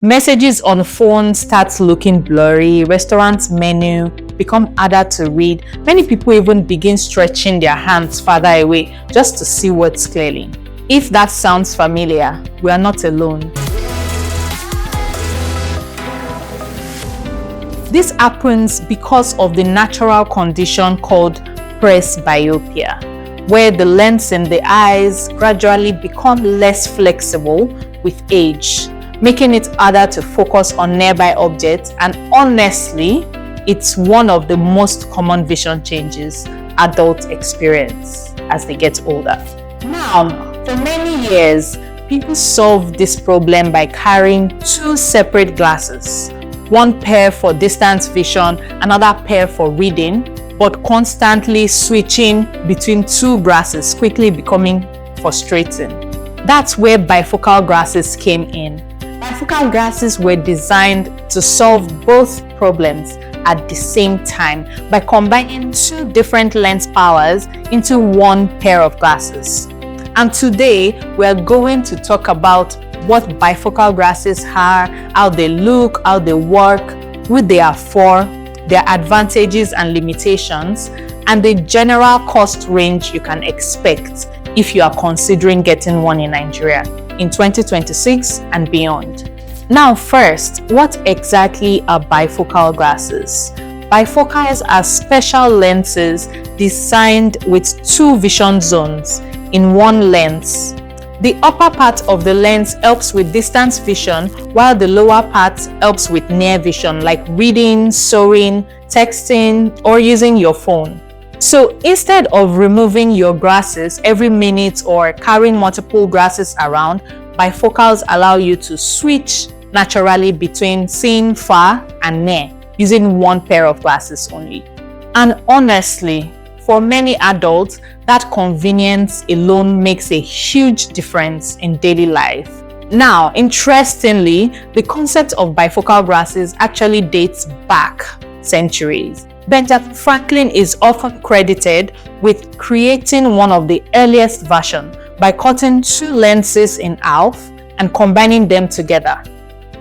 Messages on phone start looking blurry, restaurant menu become harder to read. Many people even begin stretching their hands farther away just to see words clearly. If that sounds familiar, we are not alone. This happens because of the natural condition called presbyopia, where the lens in the eyes gradually become less flexible with age, making it harder to focus on nearby objects, and honestly, it's one of the most common vision changes adults experience as they get older. Now, for many years, people solved this problem by carrying two separate glasses, one pair for distance vision, another pair for reading, but constantly switching between two glasses, quickly becoming frustrating. That's where bifocal glasses came in. Bifocal glasses were designed to solve both problems at the same time by combining two different lens powers into one pair of glasses. And today, we're going to talk about what bifocal glasses are, how they look, how they work, who they are for, their advantages and limitations, and the general cost range you can expect if you are considering getting one in Nigeria in 2026 and beyond. Now first, what exactly are bifocal glasses? Bifocals are special lenses designed with two vision zones in one lens. The upper part of the lens helps with distance vision, while the lower part helps with near vision, like reading, sewing, texting, or using your phone. So instead of removing your glasses every minute or carrying multiple glasses around, bifocals allow you to switch naturally between seeing far and near using one pair of glasses only. And honestly, for many adults, that convenience alone makes a huge difference in daily life. Now, interestingly, the concept of bifocal glasses actually dates back centuries. Benjamin Franklin is often credited with creating one of the earliest versions by cutting two lenses in half and combining them together.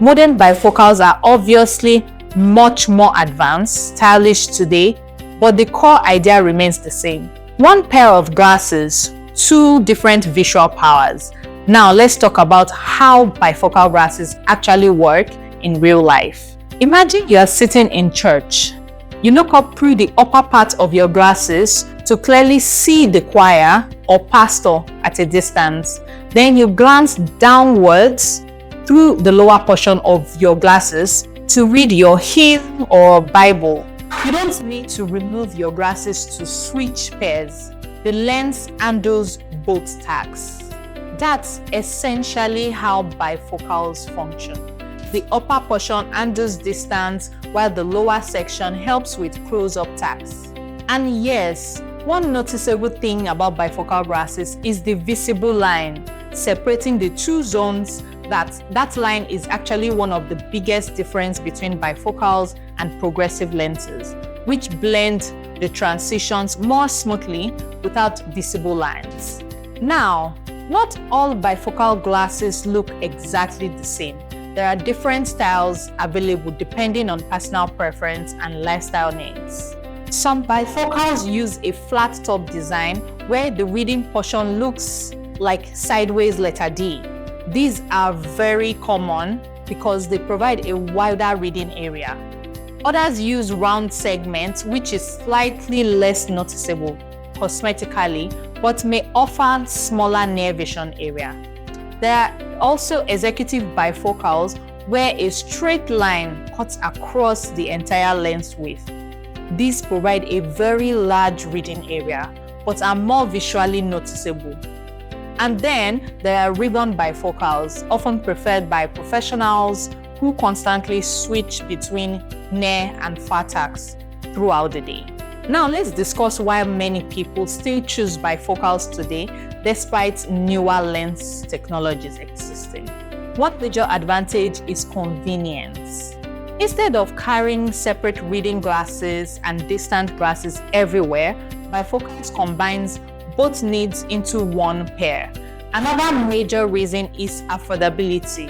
Modern bifocals are obviously much more advanced, stylish today, but the core idea remains the same. One pair of glasses, two different visual powers. Now let's talk about how bifocal glasses actually work in real life. Imagine you are sitting in church. You look up through the upper part of your glasses to clearly see the choir or pastor at a distance. Then you glance downwards through the lower portion of your glasses to read your hymn or Bible. You don't need to remove your glasses to switch pairs. The lens handles both tasks. That's essentially how bifocals function. The upper portion handles distance, while the lower section helps with close-up tasks. And yes, one noticeable thing about bifocal glasses is the visible line separating the two zones. That line is actually one of the biggest difference between bifocals and progressive lenses, which blend the transitions more smoothly without visible lines. Now, not all bifocal glasses look exactly the same. There are different styles available depending on personal preference and lifestyle needs. Some bifocals use a flat top design where the reading portion looks like sideways letter D. These are very common because they provide a wider reading area. Others use round segments, which is slightly less noticeable cosmetically, but may offer smaller near vision area. There are also executive bifocals where a straight line cuts across the entire lens width. These provide a very large reading area, but are more visually noticeable. And then there are ribbon bifocals, often preferred by professionals who constantly switch between near and far tasks throughout the day. Now let's discuss why many people still choose bifocals today despite newer lens technologies existing. One major advantage is convenience. Instead of carrying separate reading glasses and distant glasses everywhere, bifocals combines both needs into one pair. Another major reason is affordability.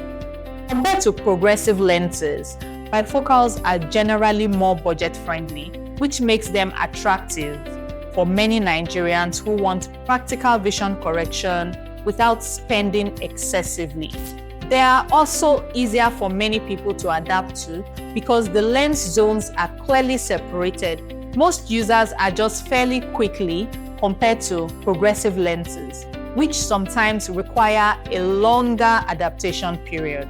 Compared to progressive lenses, bifocals are generally more budget-friendly, which makes them attractive for many Nigerians who want practical vision correction without spending excessively. They are also easier for many people to adapt to because the lens zones are clearly separated. Most users adjust fairly quickly compared to progressive lenses, which sometimes require a longer adaptation period.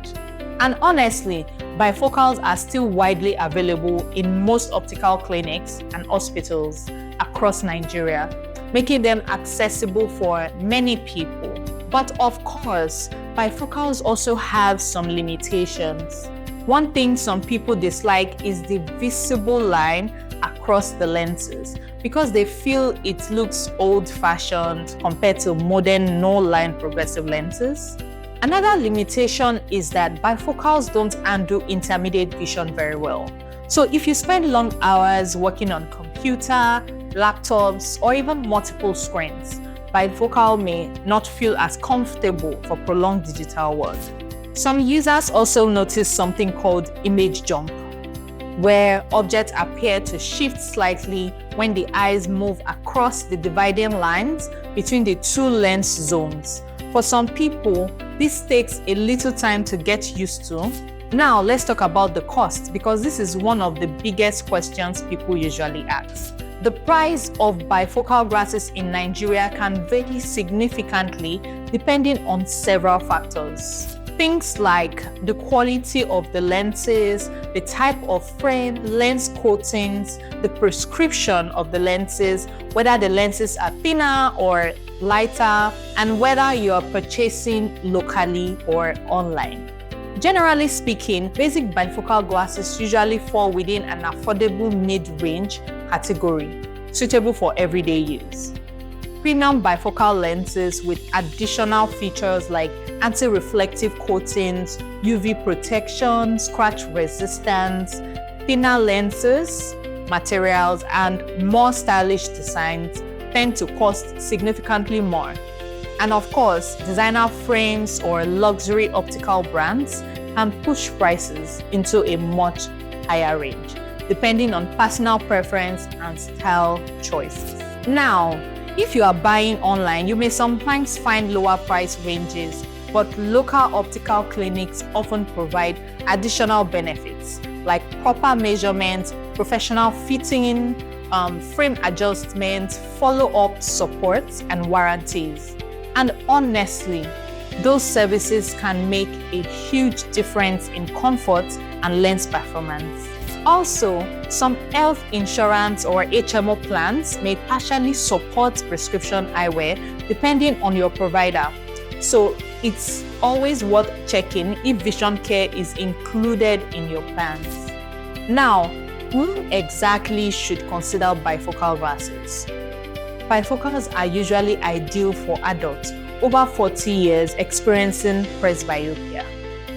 And honestly, bifocals are still widely available in most optical clinics and hospitals across Nigeria, making them accessible for many people. But of course, bifocals also have some limitations. One thing some people dislike is the visible line across the lenses because they feel it looks old-fashioned compared to modern no-line progressive lenses. Another limitation is that bifocals don't handle intermediate vision very well. So if you spend long hours working on computer, laptops, or even multiple screens, bifocal may not feel as comfortable for prolonged digital work. Some users also notice something called image jump, where objects appear to shift slightly when the eyes move across the dividing lines between the two lens zones. For some people, this takes a little time to get used to. Now, let's talk about the cost because this is one of the biggest questions people usually ask. The price of bifocal glasses in Nigeria can vary significantly depending on several factors. Things like the quality of the lenses, the type of frame, lens coatings, the prescription of the lenses, whether the lenses are thinner or lighter, and whether you are purchasing locally or online. Generally speaking, basic bifocal glasses usually fall within an affordable mid-range category, suitable for everyday use. Premium bifocal lenses with additional features like anti-reflective coatings, UV protection, scratch resistance, thinner lenses, materials, and more stylish designs tend to cost significantly more. And of course, designer frames or luxury optical brands can push prices into a much higher range, depending on personal preference and style choices. Now, if you are buying online, you may sometimes find lower price ranges, but local optical clinics often provide additional benefits like proper measurements, professional fitting, frame adjustments, follow-up support, and warranties. And honestly, those services can make a huge difference in comfort and lens performance. Also, some health insurance or HMO plans may partially support prescription eyewear depending on your provider. So it's always worth checking if vision care is included in your plans. Now, who exactly should consider bifocal glasses? Bifocals are usually ideal for adults over 40 years experiencing presbyopia.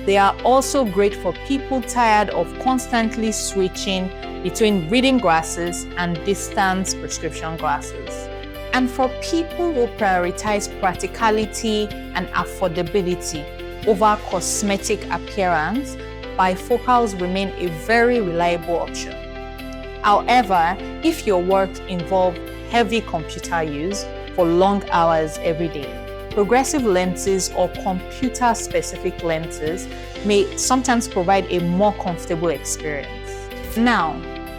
They are also great for people tired of constantly switching between reading glasses and distance prescription glasses. And for people who prioritize practicality and affordability over cosmetic appearance, bifocals remain a very reliable option. However, if your work involves heavy computer use for long hours every day, progressive lenses or computer-specific lenses may sometimes provide a more comfortable experience. Now,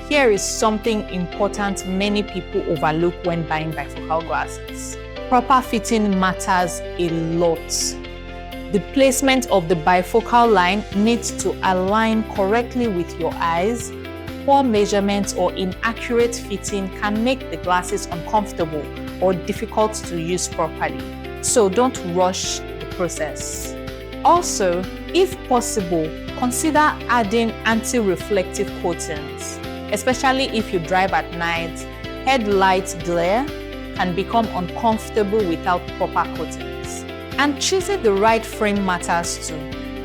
here is something important many people overlook when buying bifocal glasses. Proper fitting matters a lot. The placement of the bifocal line needs to align correctly with your eyes. Poor measurements or inaccurate fitting can make the glasses uncomfortable or difficult to use properly. So don't rush the process. Also, if possible, consider adding anti-reflective coatings, especially if you drive at night. Headlight glare can become uncomfortable without proper coatings. And choosing the right frame matters too.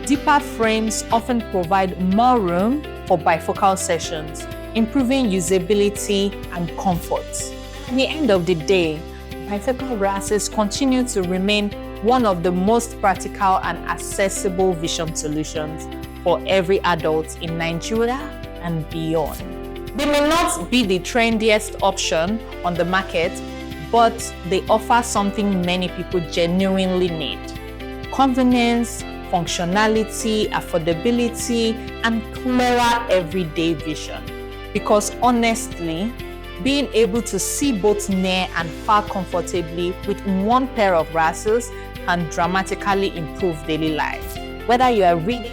Deeper frames often provide more room for bifocal sessions, improving usability and comfort. At the end of the day, bifocal glasses continue to remain one of the most practical and accessible vision solutions for every adult in Nigeria and beyond. They may not be the trendiest option on the market, but they offer something many people genuinely need: convenience, functionality, affordability, and clearer everyday vision. Because honestly, being able to see both near and far comfortably with one pair of glasses can dramatically improve daily life. Whether you are reading,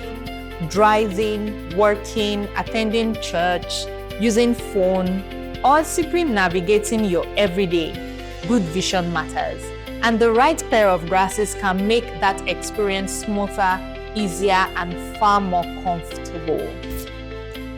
driving, working, attending church, using phone, or simply navigating your everyday, good vision matters. And the right pair of glasses can make that experience smoother, easier, and far more comfortable.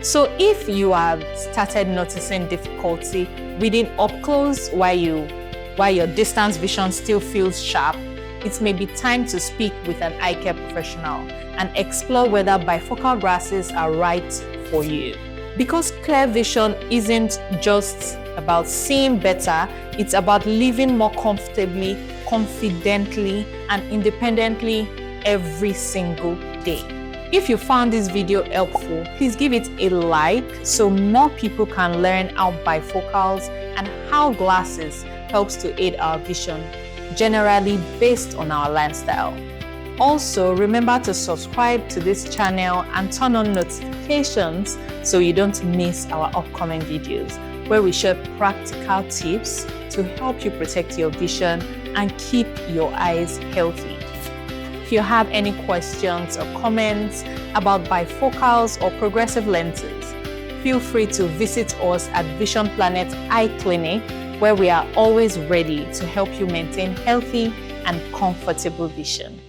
So if you have started noticing difficulty reading up close while your distance vision still feels sharp, it may be time to speak with an eye care professional and explore whether bifocal glasses are right for you. Because clear vision isn't just about seeing better, it's about living more comfortably, confidently, and independently every single day. If you found this video helpful, please give it a like so more people can learn how bifocals and how glasses helps to aid our vision, generally based on our lifestyle. Also, remember to subscribe to this channel and turn on notifications so you don't miss our upcoming videos, where we share practical tips to help you protect your vision and keep your eyes healthy. If you have any questions or comments about bifocals or progressive lenses, feel free to visit us at Vision Planet Eye Clinic, where we are always ready to help you maintain healthy and comfortable vision.